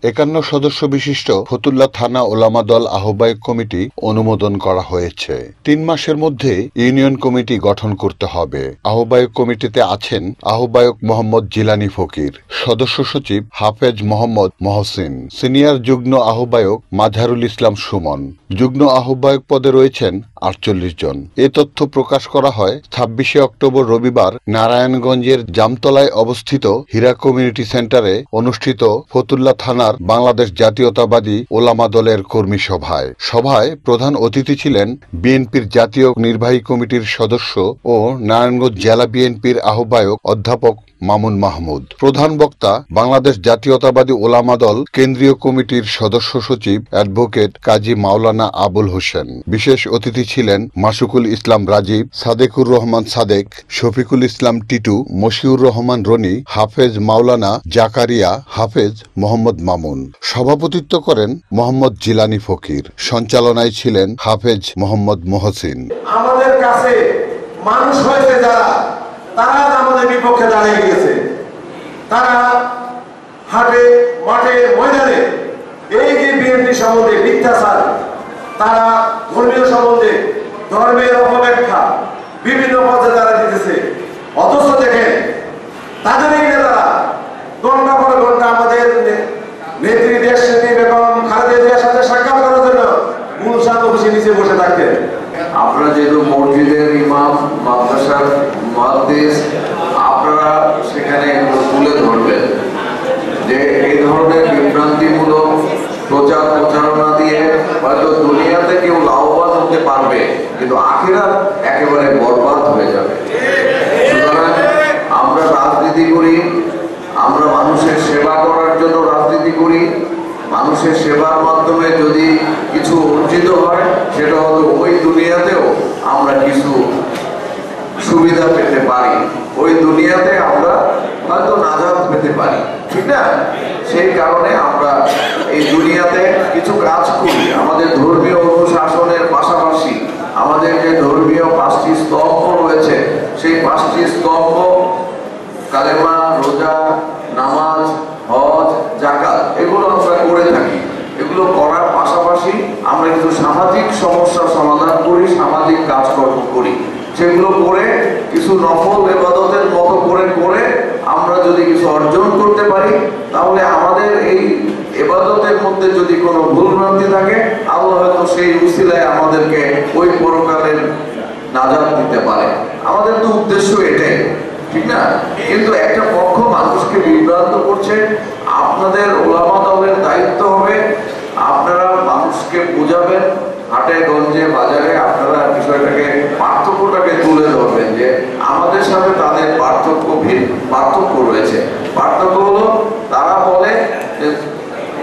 51 সদস্য বিশিষ্ট ফতুল্লা থানা ওলামা দল আহ্বায়ক কমিটি অনুমোদন করা হয়েছে। 3 মাসের মধ্যে ইউনিয়ন কমিটি গঠন করতে হবে। আহ্বায়ক কমিটিতে আছেন আহ্বায়ক মোহাম্মদ জিলানী ফকির, সদস্য সচিব হাফেজ মোহাম্মদ মহসিন, সিনিয়র যুগ্ম আহ্বায়ক মাঝহারুল ইসলাম সুমন। যুগ্ম আহ্বায়ক পদে রয়েছেন 48 জন। এ তথ্য প্রকাশ করা হয় 26 অক্টোবর রবিবার নারায়ণগঞ্জের জামতলায় অবস্থিত হীরা কমিউনিটি সেন্টারে অনুষ্ঠিত ফতুল্লা থানার বাংলাদেশ জাতীয়তাবাদী ওলামা দলের কর্মী সভায়। সভায় প্রধান অতিথি ছিলেন বিএনপির জাতীয় নির্বাহী কমিটির সদস্য ও নারায়ণগঞ্জ জেলা বিএনপির আহ্বায়ক অধ্যাপক মামুন মাহমুদ। প্রধান বক্তা বাংলাদেশ জাতীয়তাবাদী ওলামা দল কেন্দ্রীয় কমিটির সদস্য সচিব অ্যাডভোকেট কাজী মাওলানা আবুল হোসেন। বিশেষ অতিথি ছিলেন মাসুকুল ইসলাম রাজীব, সাদেকুর রহমান সাদেক, শফিকুল ইসলাম টিটু, মশিউর রহমান রনি, হাফেজ মাওলানা জাকারিয়া, হাফেজ মোহাম্মদ মামুন। সভাপতিত্ব করেন মোহাম্মদ জিলানী ফকির। সঞ্চালনায় ছিলেন হাফেজ মোহাম্মদ মহসিন। আমাদের কাছে মানুষ হয়েছে যারা, তারা আমাদের বিপক্ষে দাঁড়িয়ে গিয়েছে। তারা হাটে মাঠে ময়দানে এই যে বিএনপি সম্বন্ধে মিথ্যাচার, তারা ধর্মীয় সম্বন্ধে ধর্মের অপব্যাখ্যা বিভিন্ন পথে তারা দিতেছে। অথচ দেখেন তাদের নেতারা ঘন্টা পর ঘন্টা আমাদের নেত্রী দেশ নেত্রী বেগম খালেদা জিয়ার সাথে সাক্ষাৎ করার জন্য গুলশান অফিসে নিচে বসে থাকতেন। আপনারা যেহেতু মসজিদের ইমাম, মাদ্রাসার মুহাদ্দিস, আপনারা সেখানে তুলে ধরবেন যে এই ধরনের বিভ্রান্তিমূলক প্রচার প্রচারণা দিয়ে হয়তো দুনিয়াতে কেউ লাভবান হতে পারবে, কিন্তু আখিরাত একেবারে বরবাদ হয়ে যাবে। সুতরাং আমরা রাজনীতি করি, আমরা মানুষের সেবা করার জন্য রাজনীতি করি। মানুষের সেবার মাধ্যমে যদি কিছু অর্জিত হয়, সেটা হলো ওই দুনিয়াতেও আমরা কিছু সুবিধা পেতে পারি, ওই দুনিয়াতে আমরা হয়তো নাজাত পেতে পারি, ঠিক না? সেই কারণে আমরা এই দুনিয়াতে কিছু কাজ করি। আমাদের ধর্মীয় অনুশাসনের পাশাপাশি আমাদের যে ধর্মীয় 5টি স্তম্ভ রয়েছে, সেই 5টি স্তম্ভ কালেমা, রোজা, নামাজ, হজ, যাকাত, এগুলো আমরা করে থাকি। এগুলো করার পাশাপাশি আমরা কিছু সামাজিক সমস্যার সমাধান করি, সামাজিক কাজকর্ম করি। সেগুলো করে কিছু নফল ইবাদতের মতো করে আমরা যদি কিছু অর্জন করতে পারি, তাহলে আমাদের এই ইবাদতের মধ্যে যদি কোনো ভুলভ্রান্তি থাকে, আল্লাহ হয়তো সেই উসিলায় আমাদেরকে ওই পরকালের নাজাত দিতে পারে। আমাদের তো উদ্দেশ্য এটাই, ঠিক না? কিন্তু একটা পক্ষ মানুষকে বিভ্রান্ত করছে। আপনাদের ওলামা দলের দায়িত্ব হবে আপনারা মানুষকে বোঝাবেন, হাটে গঞ্জে বাজারে আপনারা বিষয়টাকে পার্থক্যটাকে তুলে ধরবেন যে আমাদের সাথে তাদের পার্থক্য রয়েছে। পার্থক্য হলো তারা বলে যে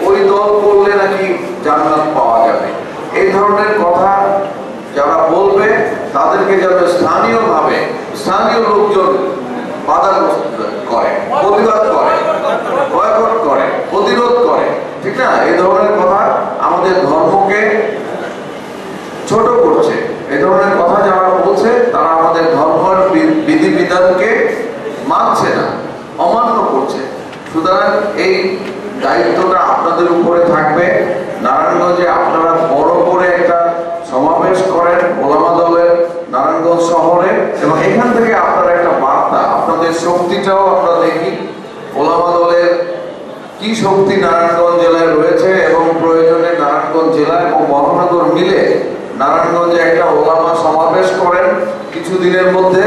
ওই দল করলে নাকি জান্নাত পাওয়া যাবে। এই ধরনের কথা যারা বলবে তাদেরকে যেন স্থানীয়ভাবে স্থানীয় লোকজন বাধাগ্রস্ত করে, প্রতিবাদ করে, বয়কট করে, প্রতিরোধ করে, ঠিক না? এই ধরনের কথা আমাদের ধর্মকে ছোট করছে। এই ধরনের কথা যারা বলছে তারা আমাদের ধর্মের বিধিবিধানকে মানছে না, অমান্য করছে। সুতরাং এই দায়িত্বটা আপনাদের উপরে থাকবে। নারায়ণগঞ্জে আপনারা বড় করে একটা সমাবেশ করেন ওলামা দলের নারায়ণগঞ্জ শহরে, এবং এখান থেকে আপনারা একটা বার্তা, আপনাদের শক্তিটাও আমরা দেখি, ওলামা দলের কি শক্তি নারায়ণগঞ্জ জেলায় রয়েছে, এবং প্রয়োজনে নারায়ণগঞ্জ জেলা এবং মহানগর মিলে নারায়ণগঞ্জে একটা ওলামা সমাবেশ করেন কিছুদিনের মধ্যে।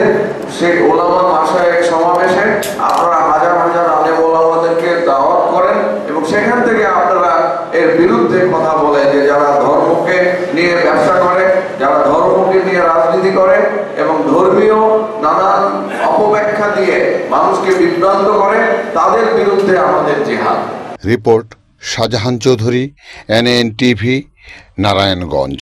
সেই ওলামা মাসায় এক সমাবেশে আপনারা হাজার হাজার আলেম ওলামাদেরকে দাওয়াত করেন, এবং সেখান থেকে আপনারা এর বিরুদ্ধে কথা বলেন যে যারা ধর্মকে নিয়ে ব্যবসা করে, যারা ধর্মকে নিয়ে রাজনীতি করে এবং ধর্মীয় নানান অপব্যাখ্যা দিয়ে মানুষকে বিভ্রান্ত করে, তাদের বিরুদ্ধে আমাদের জিহাদ। Report Shahjahan Chowdhury, NAN TV, Narayanganj.